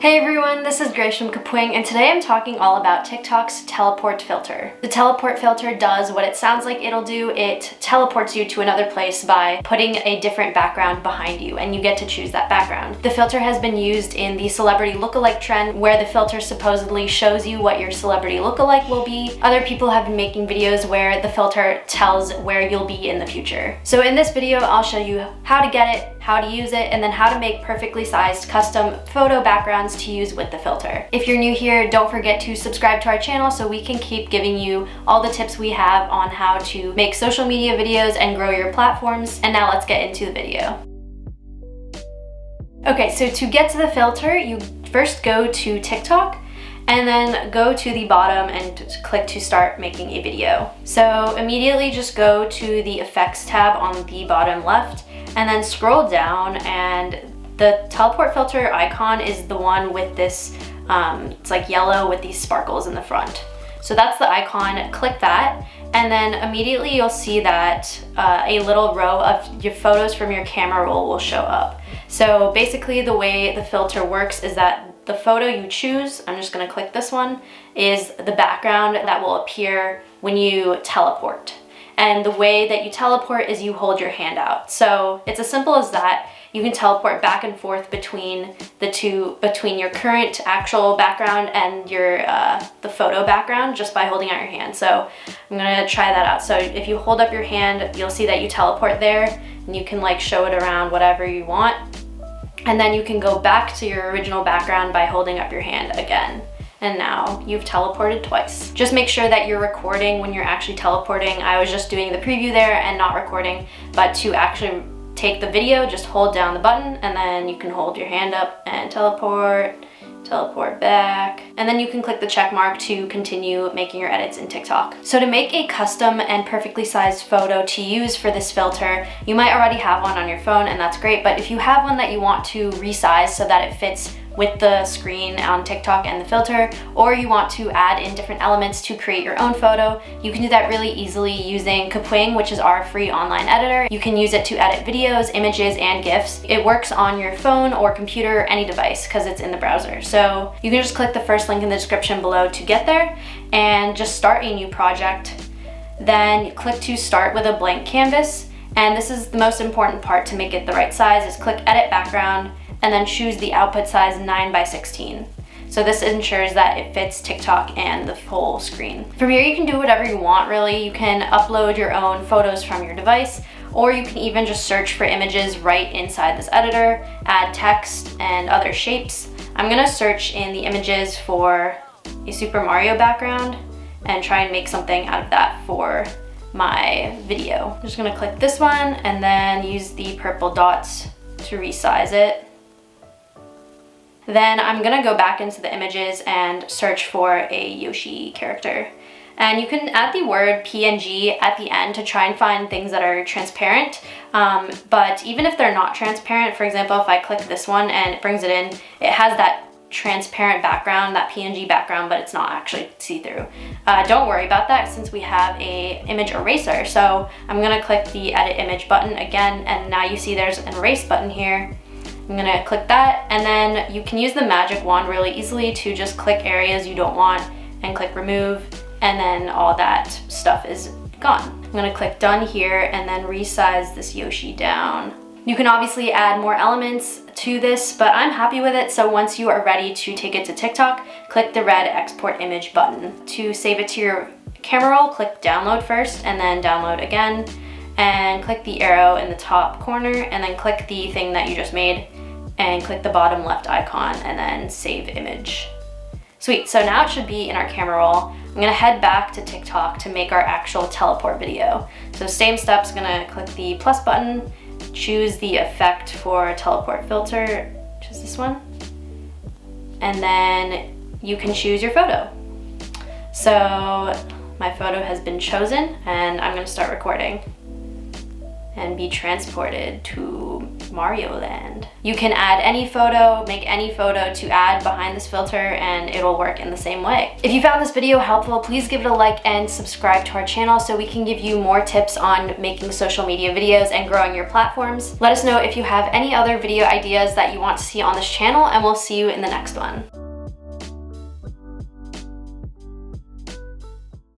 Hey everyone, this is Grace from Kapwing, and today I'm talking all about TikTok's teleport filter. The teleport filter does what it sounds like it'll do. It teleports you to another place by putting a different background behind you, and you get to choose that background. The filter has been used in the celebrity lookalike trend, where the filter supposedly shows you what your celebrity lookalike will be. Other people have been making videos where the filter tells where you'll be in the future. So in this video, I'll show you how to get it, how to use it, and then how to make perfectly sized custom photo backgrounds to use with the filter. If you're new here, don't forget to subscribe to our channel so we can keep giving you all the tips we have on how to make social media videos and grow your platforms. And now let's get into the video. Okay, so to get to the filter, you first go to TikTok and then go to the bottom and click to start making a video. So immediately just go to the effects tab on the bottom left and then scroll down, and the teleport filter icon is the one with this, it's like yellow with these sparkles in the front. So that's the icon, click that, and then immediately you'll see that a little row of your photos from your camera roll will show up. So basically the way the filter works is that the photo you choose, I'm just gonna click this one, is the background that will appear when you teleport. And the way that you teleport is you hold your hand out. So it's as simple as that. You can teleport back and forth between the two, between your current actual background and your the photo background just by holding out your hand. So I'm gonna try that out. So if you hold up your hand, you'll see that you teleport there, and you can like show it around whatever you want. And then you can go back to your original background by holding up your hand again. And now you've teleported twice. Just make sure that you're recording when you're actually teleporting. I was just doing the preview there and not recording, but to actually take the video, just hold down the button and then you can hold your hand up and teleport back, and then you can click the check mark to continue making your edits in TikTok. So to make a custom and perfectly sized photo to use for this filter, you might already have one on your phone, and that's great, but if you have one that you want to resize so that it fits with the screen on TikTok and the filter, or you want to add in different elements to create your own photo, you can do that really easily using Kapwing, which is our free online editor. You can use it to edit videos, images, and GIFs. It works on your phone or computer, any device, because it's in the browser. So you can just click the first link in the description below to get there and just start a new project. Then click to start with a blank canvas. And this is the most important part to make it the right size, is click edit background, and then choose the output size 9:16. So this ensures that it fits TikTok and the whole screen. From here you can do whatever you want really. You can upload your own photos from your device, or you can even just search for images right inside this editor, add text and other shapes. I'm gonna search in the images for a Super Mario background and try and make something out of that for my video. I'm just gonna click this one and then use the purple dots to resize it. Then I'm gonna go back into the images and search for a Yoshi character. And you can add the word PNG at the end to try and find things that are transparent. But even if they're not transparent, for example, if I click this one and it brings it in, it has that transparent background, that PNG background, but it's not actually see-through. Don't worry about that since we have a image eraser. So I'm gonna click the edit image button again, and now you see there's an erase button here. I'm gonna click that, and then you can use the magic wand really easily to just click areas you don't want and click remove, and then all that stuff is gone. I'm gonna click done here and then resize this Yoshi down. You can obviously add more elements to this, but I'm happy with it. So once you are ready to take it to TikTok, click the red export image button. To save it to your camera roll, click download first and then download again, and click the arrow in the top corner and then click the thing that you just made and click the bottom left icon and then save image. Sweet, so now it should be in our camera roll. I'm gonna head back to TikTok to make our actual teleport video. So same steps, gonna click the plus button, choose the effect for teleport filter, which is this one, and then you can choose your photo. So my photo has been chosen and I'm gonna start recording and be transported to Mario Land. You can add any photo, make any photo to add behind this filter, and it'll work in the same way. If you found this video helpful, please give it a like and subscribe to our channel so we can give you more tips on making social media videos and growing your platforms. Let us know if you have any other video ideas that you want to see on this channel, and we'll see you in the next one.